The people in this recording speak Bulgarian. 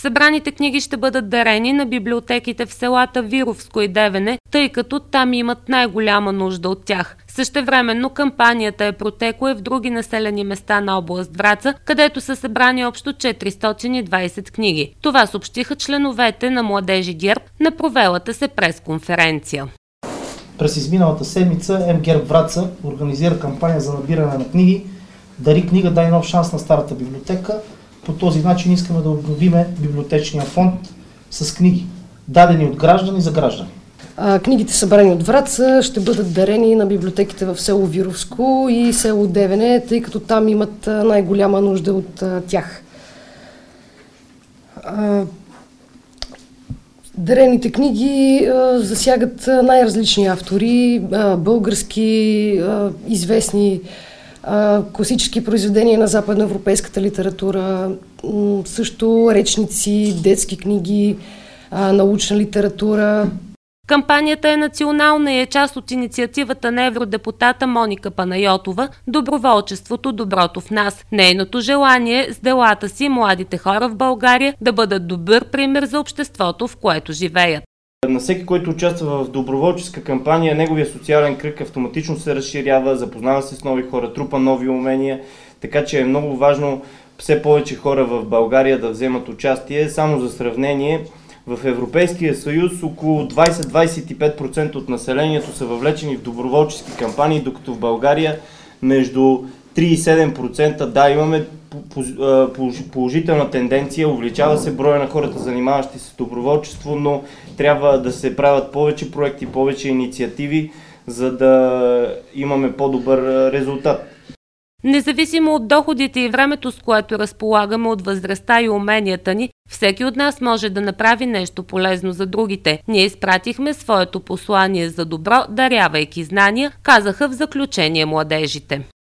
Събраните книги ще бъдат дарени на библиотеките в селата Вировско и Девене, тъй като там имат най-голяма нужда от тях. Същевременно кампанията е протекла и в други населени места на област Враца, където са събрани общо 420 книги. Това съобщиха членовете на Младежи ГЕРБ на провелата се пресконференция. През изминалата седмица МГЕРБ Враца организира кампания за набиране на книги. Дари книга, дай нов шанс на старата библиотека. По този начин искаме да обновиме библиотечния фонд с книги, дадени от граждани за граждани. Книгите, събрани от Враца, ще бъдат дарени на библиотеките в село Вировско и село Девене, тъй като там имат най-голяма нужда от тях. Дарените книги засягат най-различни автори, български, известни, класически произведения на западноевропейската литература, също речници, детски книги, научна литература. Кампанията е национална и е част от инициативата на евродепутата Моника Панайотова «Доброволчеството, доброто в нас». Нейното желание с делата си младите хора в България да бъдат добър пример за обществото, в което живеят. На всеки, който участва в доброволческа кампания, неговия социален кръг автоматично се разширява, запознава се с нови хора, трупа нови умения, така че е много важно все повече хора в България да вземат участие. Само за сравнение, в Европейския съюз около 20-25% от населението са въвлечени в доброволчески кампании, докато в България между 3 и 7%. Да, имаме положителна тенденция, увеличава се броя на хората, занимаващи се с доброволчество, но трябва да се правят повече проекти, повече инициативи, за да имаме по-добър резултат. Независимо от доходите и времето, с което разполагаме, от възрастта и уменията ни, всеки от нас може да направи нещо полезно за другите. Ние изпратихме своето послание за добро, дарявайки знания, казаха в заключение младежите.